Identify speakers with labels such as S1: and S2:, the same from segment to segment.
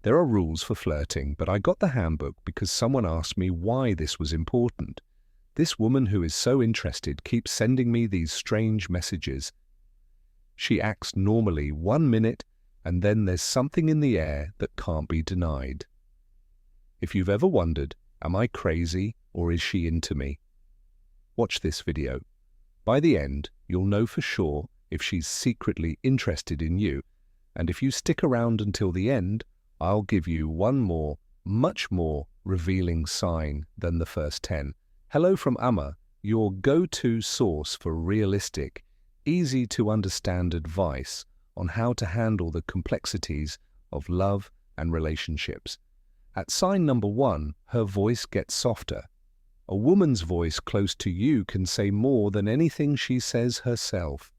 S1: There are rules for flirting, but I got the handbook because someone asked me why this was important. This woman who is so interested keeps sending me these strange messages. She acts normally 1 minute, and then there's something in the air that can't be denied. If you've ever wondered, am I crazy or is she into me? Watch this video. By the end, you'll know for sure if she's secretly interested in you, and if you stick around until the end, I'll give you one more, much more revealing sign than the first 10. Hello from Amma, your go-to source for realistic, easy-to-understand advice on how to handle the complexities of love and relationships. At sign number 1, her voice gets softer. A woman's voice close to you can say more than anything she says herself.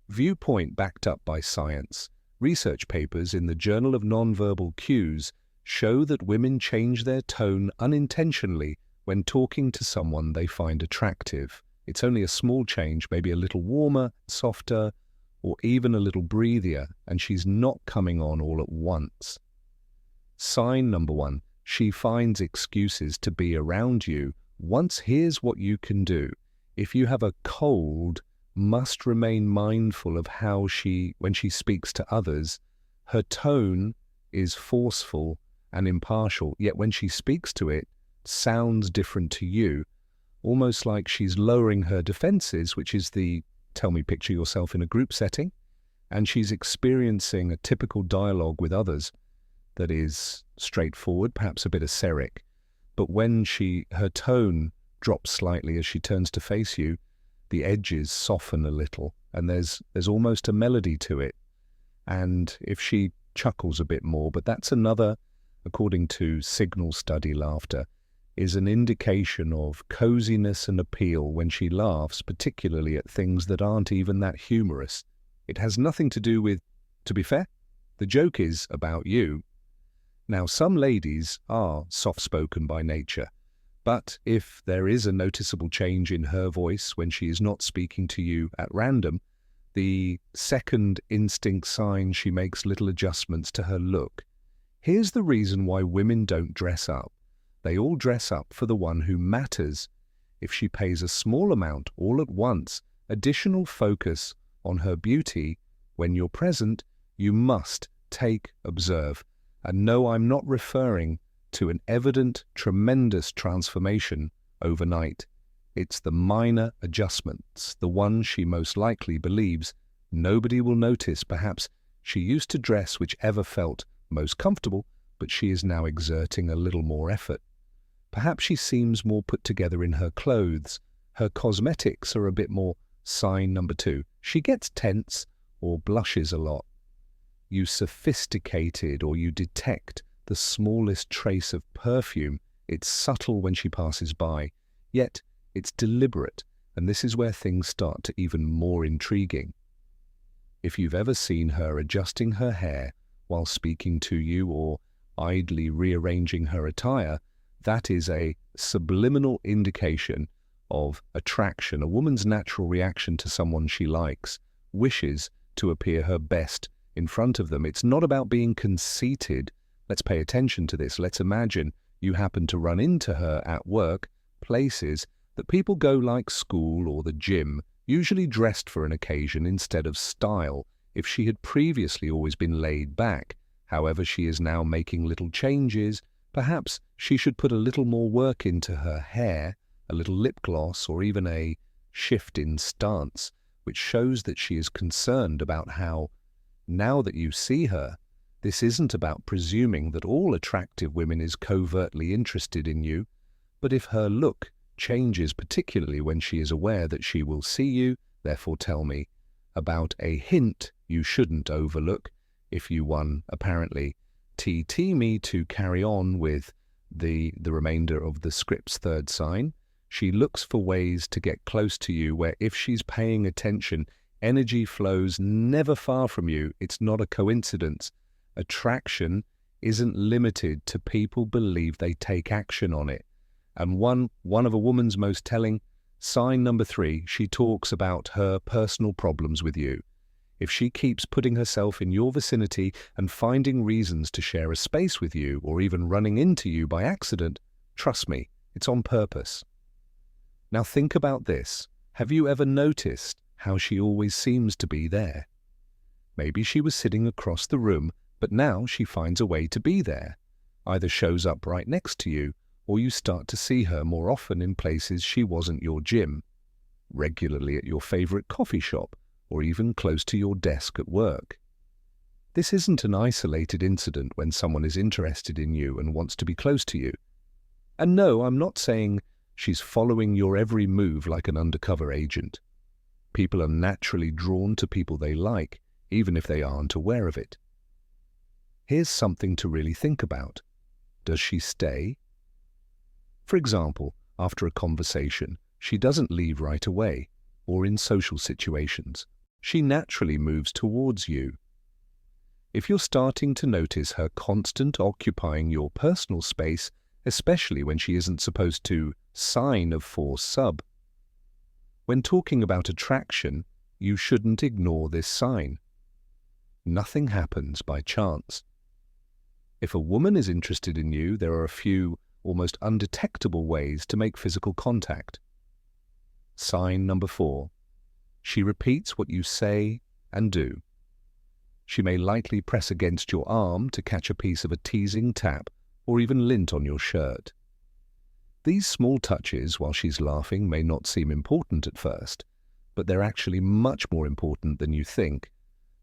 S1: Viewpoint backed up by science. Research papers in the Journal of Nonverbal Cues show that women change their tone unintentionally when talking to someone they find attractive. It's only a small change, maybe a little warmer, softer, or even a little breathier, and she's not coming on all at once. Sign number 1. She finds excuses to be around you. Once, here's what you can do. If you have a cold, must remain mindful of how when she speaks to others, her tone is forceful and impartial, yet when she speaks to it, sounds different to you, almost like she's lowering her defenses, which is the, tell me, picture yourself in a group setting, and she's experiencing a typical dialogue with others that is straightforward, perhaps a bit acerbic, but when her tone drops slightly as she turns to face you, the edges soften a little, and there's almost a melody to it. And if she chuckles a bit more, but that's another, according to Signal Study Laughter, is an indication of coziness and appeal when she laughs, particularly at things that aren't even that humorous. It has nothing to do with, to be fair, the joke is about you. Now, some ladies are soft-spoken by nature, but if there is a noticeable change in her voice when she is not speaking to you at random, the second instinct sign she makes little adjustments to her look. Here's the reason why women don't dress up. They all dress up for the one who matters. If she pays a small amount all at once, additional focus on her beauty, when you're present, you must observe. And no, I'm not referring to an evident, tremendous transformation overnight. It's the minor adjustments, the one she most likely believes nobody will notice. Perhaps she used to dress whichever felt most comfortable, but she is now exerting a little more effort. Perhaps she seems more put together in her clothes. Her cosmetics are a bit more. Sign number 2. She gets tense or blushes a lot. You sophisticated, or you detect the smallest trace of perfume. It's subtle when she passes by, yet it's deliberate, and this is where things start to even more intriguing. If you've ever seen her adjusting her hair while speaking to you or idly rearranging her attire, that is a subliminal indication of attraction. A woman's natural reaction to someone she likes, wishes to appear her best in front of them. It's not about being conceited. Let's pay attention to this. Let's imagine you happen to run into her at work, places that people go like school or the gym, usually dressed for an occasion instead of style. If she had previously always been laid back, however, she is now making little changes. Perhaps she should put a little more work into her hair, a little lip gloss, or even a shift in stance, which shows that she is concerned about how, now that you see her, this isn't about presuming that all attractive women is covertly interested in you, but if her look changes, particularly when she is aware that she will see you, therefore tell me about a hint you shouldn't overlook. If you apparently TT me to carry on with the remainder of the script's third sign. She looks for ways to get close to you where if she's paying attention, energy flows never far from you. It's not a coincidence. Attraction isn't limited to people believe they take action on it. And one of a woman's most telling, sign number 3, she talks about her personal problems with you. If she keeps putting herself in your vicinity and finding reasons to share a space with you or even running into you by accident, trust me, it's on purpose. Now think about this. Have you ever noticed how she always seems to be there? Maybe she was sitting across the room, but now she finds a way to be there. Either shows up right next to you, or you start to see her more often in places she wasn't your gym, regularly at your favorite coffee shop, or even close to your desk at work. This isn't an isolated incident when someone is interested in you and wants to be close to you. And no, I'm not saying she's following your every move like an undercover agent. People are naturally drawn to people they like, even if they aren't aware of it. Here's something to really think about. Does she stay? For example, after a conversation, she doesn't leave right away, or in social situations. She naturally moves towards you. If you're starting to notice her constant occupying your personal space, especially when she isn't supposed to, sign of force sub. When talking about attraction, you shouldn't ignore this sign. Nothing happens by chance. If a woman is interested in you, there are a few almost undetectable ways to make physical contact. Sign number 4. She repeats what you say and do. She may lightly press against your arm to catch a piece of a teasing tap or even lint on your shirt. These small touches while she's laughing may not seem important at first, but they're actually much more important than you think.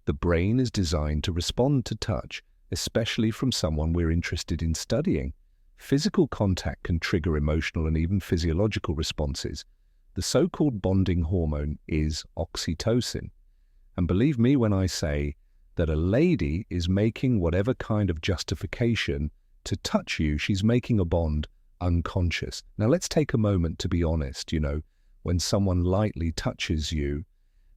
S1: The brain is designed to respond to touch, especially from someone we're interested in studying. Physical contact can trigger emotional and even physiological responses. The so-called bonding hormone is oxytocin. And believe me when I say that a lady is making whatever kind of justification to touch you, she's making a bond unconscious. Now let's take a moment to be honest, when someone lightly touches you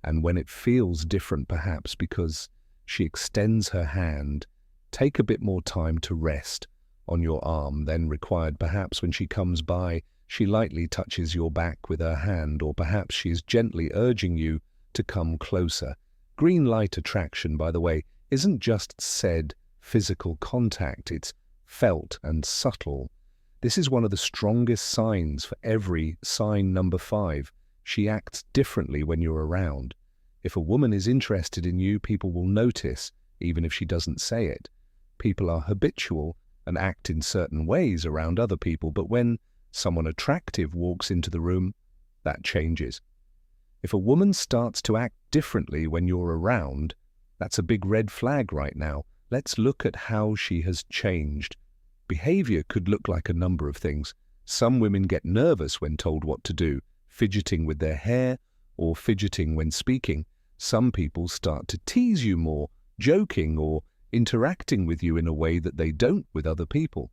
S1: and when it feels different perhaps because she extends her hand, take a bit more time to rest on your arm than required. Perhaps when she comes by, she lightly touches your back with her hand, or perhaps she is gently urging you to come closer. Green light attraction, by the way, isn't just said physical contact, it's felt and subtle. This is one of the strongest signs for every sign number 5. She acts differently when you're around. If a woman is interested in you, people will notice, even if she doesn't say it. People are habitual and act in certain ways around other people, but when someone attractive walks into the room, that changes. If a woman starts to act differently when you're around, that's a big red flag right now. Let's look at how she has changed. Behavior could look like a number of things. Some women get nervous when told what to do, fidgeting with their hair or fidgeting when speaking. Some people start to tease you more, joking or interacting with you in a way that they don't with other people.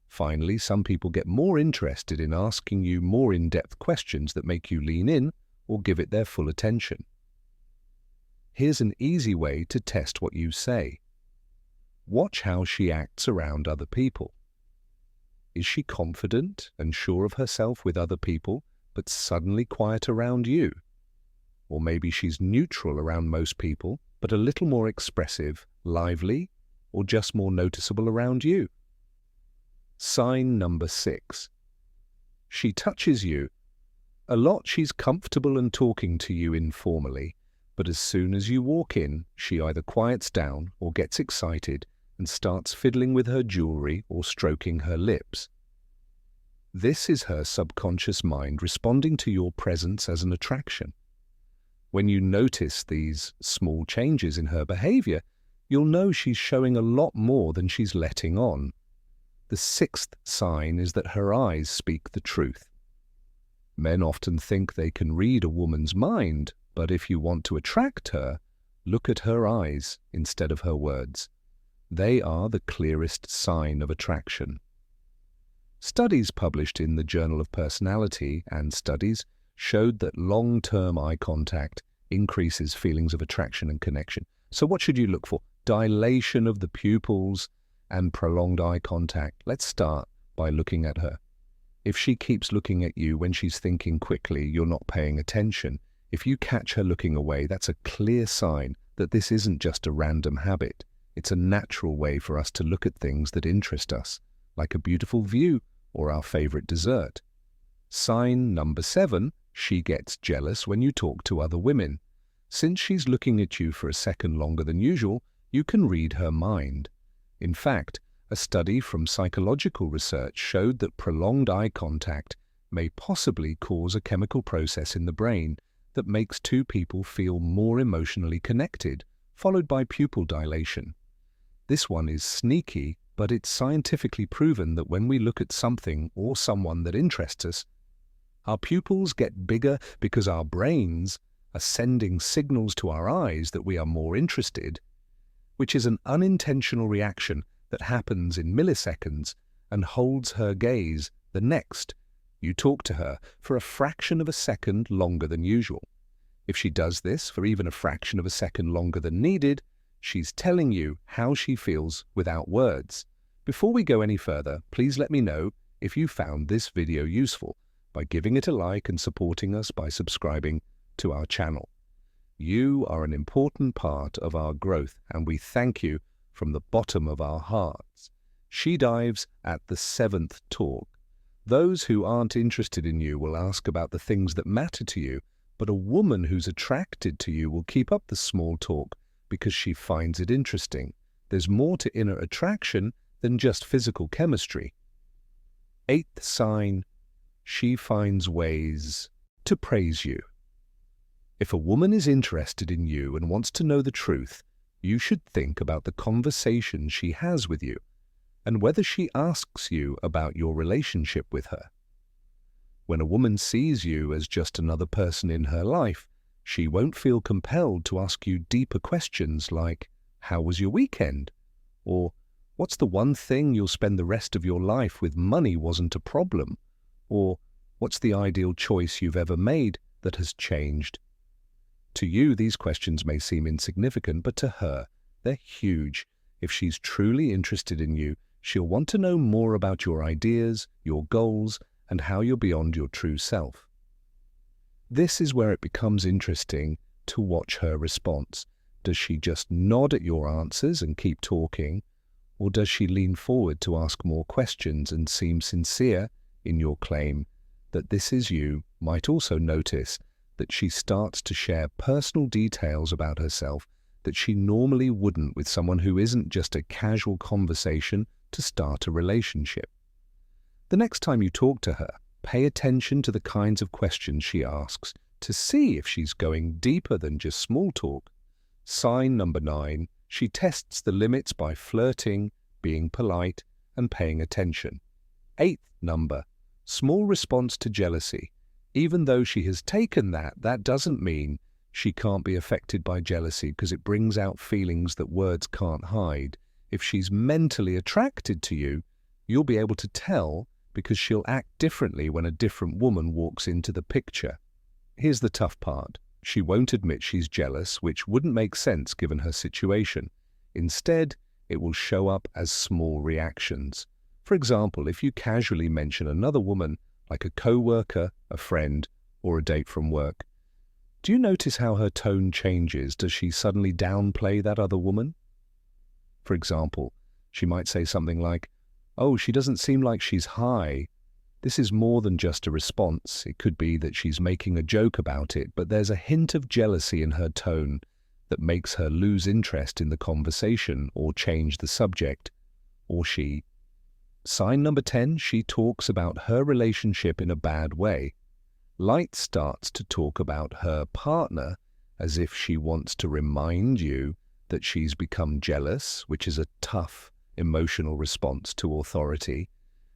S1: Finally, some people get more interested in asking you more in-depth questions that make you lean in or give it their full attention. Here's an easy way to test what you say. Watch how she acts around other people. Is she confident and sure of herself with other people, but suddenly quiet around you? Or maybe she's neutral around most people, but a little more expressive, lively, or just more noticeable around you? Sign number 6. She touches you. A lot she's comfortable and talking to you informally, but as soon as you walk in, she either quiets down or gets excited and starts fiddling with her jewelry or stroking her lips. This is her subconscious mind responding to your presence as an attraction. When you notice these small changes in her behavior, you'll know she's showing a lot more than she's letting on. The 6th sign is that her eyes speak the truth. Men often think they can read a woman's mind, but if you want to attract her, look at her eyes instead of her words. They are the clearest sign of attraction. Studies published in the Journal of Personality and Studies showed that long-term eye contact increases feelings of attraction and connection. So what should you look for? Dilation of the pupils and prolonged eye contact. Let's start by looking at her. If she keeps looking at you when she's thinking quickly, you're not paying attention. If you catch her looking away, that's a clear sign that this isn't just a random habit. It's a natural way for us to look at things that interest us, like a beautiful view or our favorite dessert. Sign number 7, she gets jealous when you talk to other women. Since she's looking at you for a second longer than usual, you can read her mind. In fact, a study from psychological research showed that prolonged eye contact may possibly cause a chemical process in the brain that makes two people feel more emotionally connected, followed by pupil dilation. This one is sneaky, but it's scientifically proven that when we look at something or someone that interests us, our pupils get bigger because our brains are sending signals to our eyes that we are more interested, which is an unintentional reaction that happens in milliseconds and holds her gaze the next you talk to her for a fraction of a second longer than usual. If she does this for even a fraction of a second longer than needed, she's telling you how she feels without words. Before we go any further, please let me know if you found this video useful by giving it a like and supporting us by subscribing to our channel. You are an important part of our growth, and we thank you from the bottom of our hearts. She dives at the 7th talk. Those who aren't interested in you will ask about the things that matter to you, but a woman who's attracted to you will keep up the small talk because she finds it interesting. There's more to inner attraction than just physical chemistry. 8th sign, she finds ways to praise you. If a woman is interested in you and wants to know the truth, you should think about the conversation she has with you and whether she asks you about your relationship with her. When a woman sees you as just another person in her life, she won't feel compelled to ask you deeper questions like, "How was your weekend?" or "What's the one thing you'll spend the rest of your life with money wasn't a problem?" or "What's the ideal choice you've ever made that has changed?" To you, these questions may seem insignificant, but to her, they're huge. If she's truly interested in you, she'll want to know more about your ideas, your goals, and how you're beyond your true self. This is where it becomes interesting to watch her response. Does she just nod at your answers and keep talking, or does she lean forward to ask more questions and seem sincere in your claim that this is you? Might also notice that she starts to share personal details about herself that she normally wouldn't with someone who isn't just a casual conversation to start a relationship. The next time you talk to her, pay attention to the kinds of questions she asks to see if she's going deeper than just small talk. Sign number 9, she tests the limits by flirting, being polite, and paying attention. 8th number, small response to jealousy. Even though she has taken that doesn't mean she can't be affected by jealousy, because it brings out feelings that words can't hide. If she's mentally attracted to you, you'll be able to tell because she'll act differently when a different woman walks into the picture. Here's the tough part. She won't admit she's jealous, which wouldn't make sense given her situation. Instead, it will show up as small reactions. For example, if you casually mention another woman, like a co-worker, a friend, or a date from work, do you notice how her tone changes? Does she suddenly downplay that other woman? For example, she might say something like, "Oh, she doesn't seem like she's high." This is more than just a response. It could be that she's making a joke about it, but there's a hint of jealousy in her tone that makes her lose interest in the conversation or change the subject. Or she. Sign number 10, she talks about her relationship in a bad way. Light starts to talk about her partner as if she wants to remind you that she's become jealous, which is a tough emotional response to authority.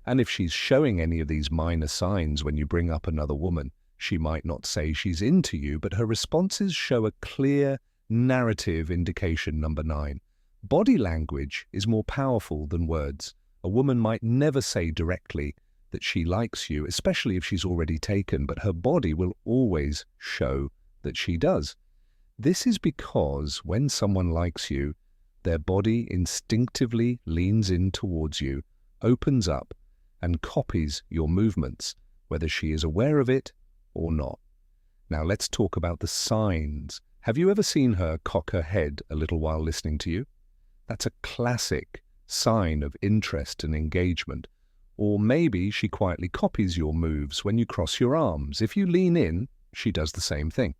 S1: And if she's showing any of these minor signs when you bring up another woman, she might not say she's into you, but her responses show a clear narrative indication. Number 9. Body language is more powerful than words. A woman might never say directly that she likes you, especially if she's already taken, but her body will always show that she does. This is because when someone likes you, their body instinctively leans in towards you, opens up, and copies your movements, whether she is aware of it or not. Now let's talk about the signs. Have you ever seen her cock her head a little while listening to you? That's a classic sign of interest and engagement. Or maybe she quietly copies your moves when you cross your arms. If you lean in, she does the same thing.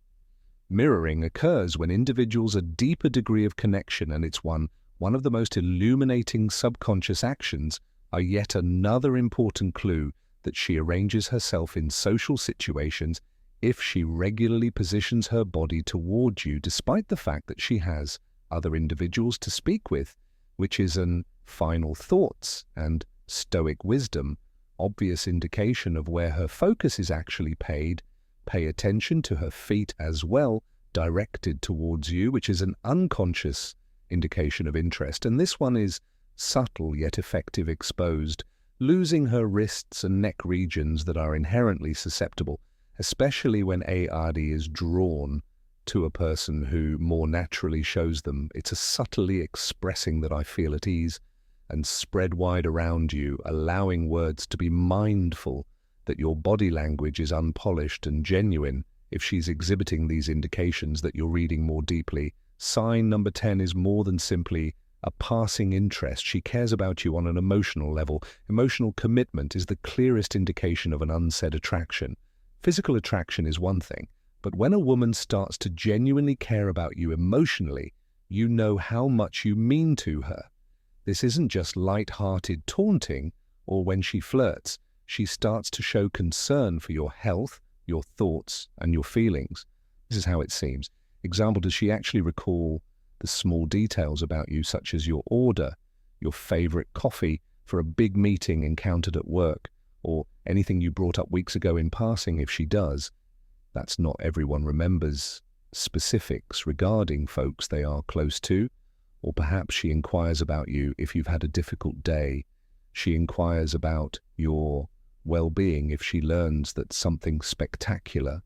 S1: Mirroring occurs when individuals a deeper degree of connection, and it's one of the most illuminating subconscious actions are yet another important clue that she arranges herself in social situations if she regularly positions her body towards you despite the fact that she has other individuals to speak with, which is an final thoughts and Stoic wisdom, obvious indication of where her focus is actually paid. Pay attention to her feet as well, directed towards you, which is an unconscious indication of interest. And this one is subtle yet effective, exposed, losing her wrists and neck regions that are inherently susceptible, especially when ARD is drawn to a person who more naturally shows them. It's a subtly expressing that I feel at ease and spread wide around you, allowing words to be mindful that your body language is unpolished and genuine if she's exhibiting these indications that you're reading more deeply. Sign number 10 is more than simply a passing interest. She cares about you on an emotional level. Emotional commitment is the clearest indication of an unsaid attraction. Physical attraction is one thing, but when a woman starts to genuinely care about you emotionally, you know how much you mean to her. This isn't just light-hearted taunting, or when she flirts, she starts to show concern for your health, your thoughts, and your feelings. This is how it seems. Example, does she actually recall the small details about you, such as your order, your favorite coffee for a big meeting encountered at work, or anything you brought up weeks ago in passing? If she does, that's not everyone remembers specifics regarding folks they are close to. Or perhaps she inquires about you if you've had a difficult day. She inquires about your well-being if she learns that something spectacular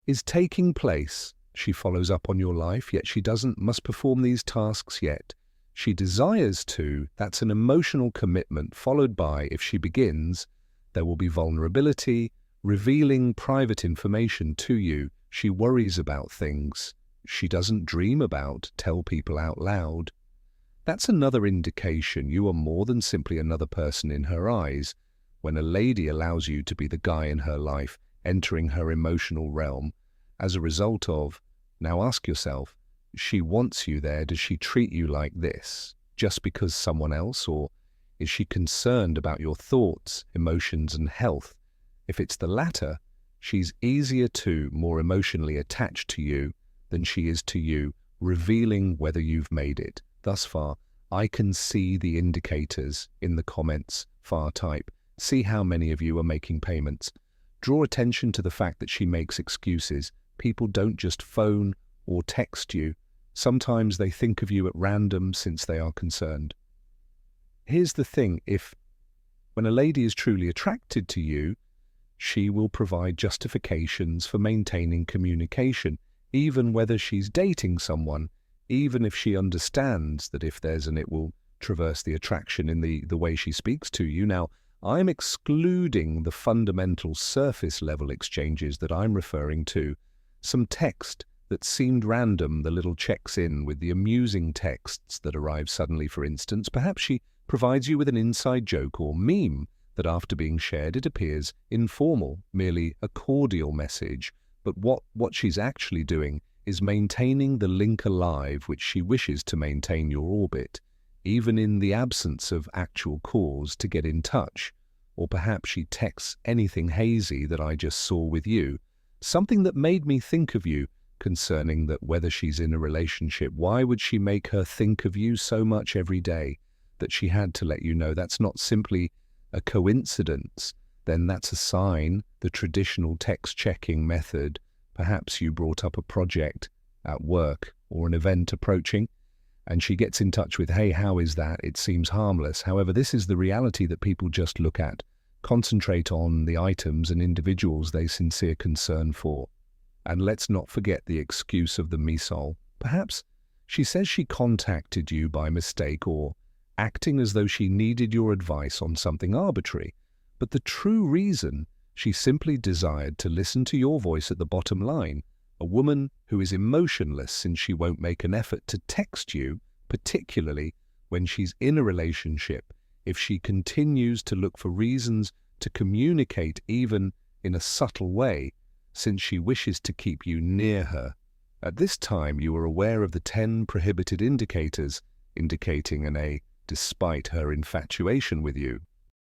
S1: is taking place. She follows up on your life, yet she must perform these tasks yet. She desires to. That's an emotional commitment, followed by, if she begins, there will be vulnerability, revealing private information to you. She worries about things she doesn't dream about, tell people out loud. That's another indication you are more than simply another person in her eyes. When a lady allows you to be the guy in her life, entering her emotional realm, as a result of, now ask yourself, she wants you there, does she treat you like this just because someone else, or is she concerned about your thoughts, emotions, and health? If it's the latter, she's easier to, more emotionally attached to you than she is to you, revealing whether you've made it. Thus far, I can see the indicators in the comments. Far type. See how many of you are making payments. Draw attention to the fact that she makes excuses. People don't just phone or text you. Sometimes they think of you at random since they are concerned. Here's the thing, when a lady is truly attracted to you, she will provide justifications for maintaining communication, even whether she's dating someone, even if she understands that if there's it will traverse the attraction in the way she speaks to you. Now, I'm excluding the fundamental surface level exchanges that I'm referring to. Some text that seemed random, the little checks in with the amusing texts that arrive suddenly, for instance. Perhaps she provides you with an inside joke or meme that after being shared it appears informal, merely a cordial message. But what she's actually doing is maintaining the link alive which she wishes to maintain your orbit, even in the absence of actual cause to get in touch. Or perhaps she texts anything hazy that I just saw with you, something that made me think of you, concerning that whether she's in a relationship, why would she make her think of you so much every day that she had to let you know? That's not simply a coincidence. Then that's a sign, the traditional text checking method. Perhaps you brought up a project at work or an event approaching, and she gets in touch with, hey, how is that? It seems harmless. However, this is the reality that people just look at, concentrate on the items and individuals they sincere concern for. And let's not forget the excuse of the misol. Perhaps she says she contacted you by mistake or acting as though she needed your advice on something arbitrary. But the true reason, she simply desired to listen to your voice at the bottom line, A woman who is emotionless since she won't make an effort to text you, particularly when she's in a relationship, if she continues to look for reasons to communicate even in a subtle way, since she wishes to keep you near her. At this time, you are aware of the 10 prohibited indicators indicating an A despite her infatuation with you.